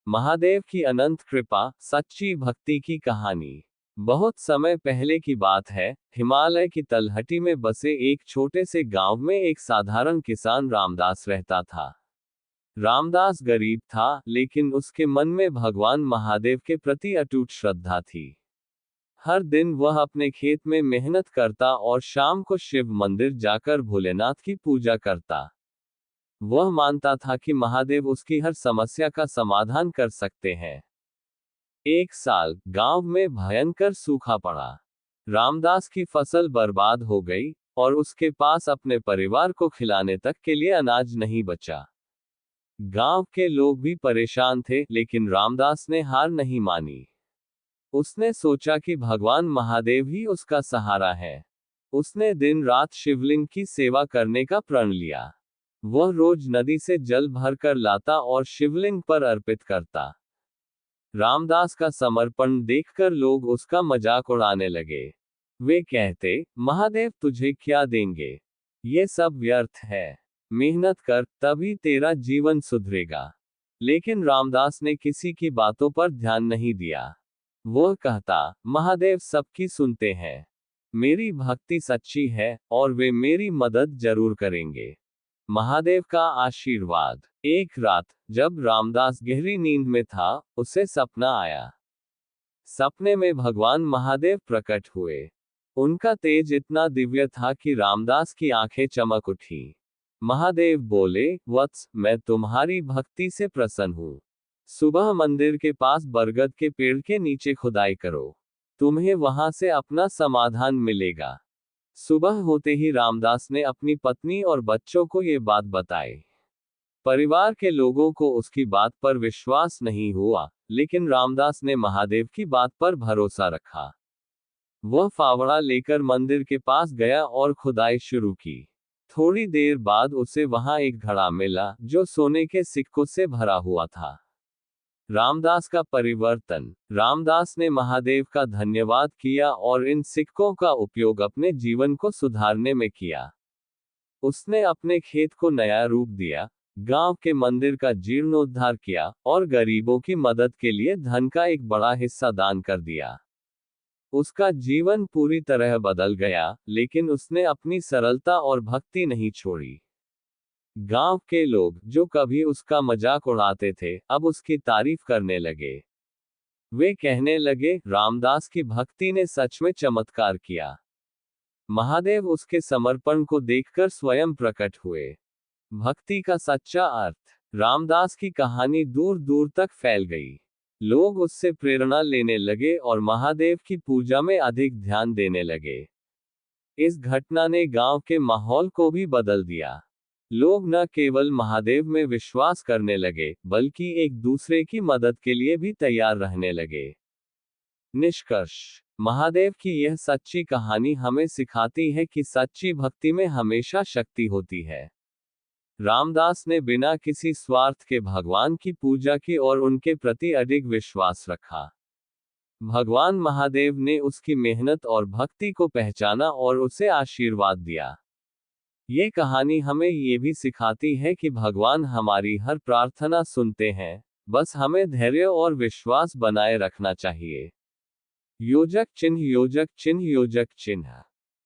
महादेव की अनंत कृपा, सच्ची भक्ति की कहानी। बहुत समय पहले की बात है, हिमालय की तलहटी में बसे एक छोटे से गांव में एक साधारण किसान रामदास रहता था। रामदास गरीब था, लेकिन उसके मन में भगवान महादेव के प्रति अटूट श्रद्धा थी। हर दिन वह अपने खेत में मेहनत करता और शाम को शिव मंदिर जाकर भोलेनाथ की पूजा करता। वह मानता था कि महादेव उसकी हर समस्या का समाधान कर सकते हैं। एक साल गांव में भयंकर सूखा पड़ा। रामदास की फसल बर्बाद हो गई और उसके पास अपने परिवार को खिलाने तक के लिए अनाज नहीं बचा। गांव के लोग भी परेशान थे, लेकिन रामदास ने हार नहीं मानी। उसने सोचा कि भगवान महादेव ही उसका सहारा है। उसने दिन रात शिवलिंग की सेवा करने का प्रण लिया। वह रोज नदी से जल भरकर लाता और शिवलिंग पर अर्पित करता। रामदास का समर्पण देखकर लोग उसका मजाक उड़ाने लगे। वे कहते, महादेव तुझे क्या देंगे? ये सब व्यर्थ है। मेहनत कर, तभी तेरा जीवन सुधरेगा। लेकिन रामदास ने किसी की बातों पर ध्यान नहीं दिया। वह कहता, महादेव सबकी सुनते हैं। मेरी भक्ति सच्ची है और वे मेरी मदद जरूर करेंगे। महादेव का आशीर्वाद। एक रात जब रामदास गहरी नींद में था, उसे सपना आया। सपने में भगवान महादेव प्रकट हुए। उनका तेज इतना दिव्य था कि रामदास की आंखें चमक उठी। महादेव बोले, वत्स, मैं तुम्हारी भक्ति से प्रसन्न हूँ। सुबह मंदिर के पास बरगद के पेड़ के नीचे खुदाई करो। तुम्हें वहां से अपना समाधान मिलेगा। सुबह होते ही रामदास ने अपनी पत्नी और बच्चों को ये बात बताई। परिवार के लोगों को उसकी बात पर विश्वास नहीं हुआ, लेकिन रामदास ने महादेव की बात पर भरोसा रखा। वह फावड़ा लेकर मंदिर के पास गया और खुदाई शुरू की। थोड़ी देर बाद उसे वहां एक घड़ा मिला, जो सोने के सिक्कों से भरा हुआ था। रामदास का परिवर्तन। रामदास ने महादेव का धन्यवाद किया और इन सिक्कों का उपयोग अपने जीवन को सुधारने में किया। उसने अपने खेत को नया रूप दिया, गांव के मंदिर का जीर्णोद्धार किया और गरीबों की मदद के लिए धन का एक बड़ा हिस्सा दान कर दिया। उसका जीवन पूरी तरह बदल गया, लेकिन उसने अपनी सरलता और भक्ति नहीं छोड़ी। गांव के लोग, जो कभी उसका मजाक उड़ाते थे, अब उसकी तारीफ करने लगे। वे कहने लगे, रामदास की भक्ति ने सच में चमत्कार किया। महादेव उसके समर्पण को देखकर स्वयं प्रकट हुए। भक्ति का सच्चा अर्थ। रामदास की कहानी दूर दूर तक फैल गई। लोग उससे प्रेरणा लेने लगे और महादेव की पूजा में अधिक ध्यान देने लगे। इस घटना ने गांव के माहौल को भी बदल दिया। लोग न केवल महादेव में विश्वास करने लगे, बल्कि एक दूसरे की मदद के लिए भी तैयार रहने लगे। निष्कर्ष। महादेव की यह सच्ची कहानी हमें सिखाती है कि सच्ची भक्ति में हमेशा शक्ति होती है। रामदास ने बिना किसी स्वार्थ के भगवान की पूजा की और उनके प्रति अडिग विश्वास रखा। भगवान महादेव ने उसकी मेहनत और भक्ति को पहचाना और उसे आशीर्वाद दिया। ये कहानी हमें ये भी सिखाती है कि भगवान हमारी हर प्रार्थना सुनते हैं, बस हमें धैर्य और विश्वास बनाए रखना चाहिए। योजक चिन्ह, योजक चिन्ह, योजक चिन्ह।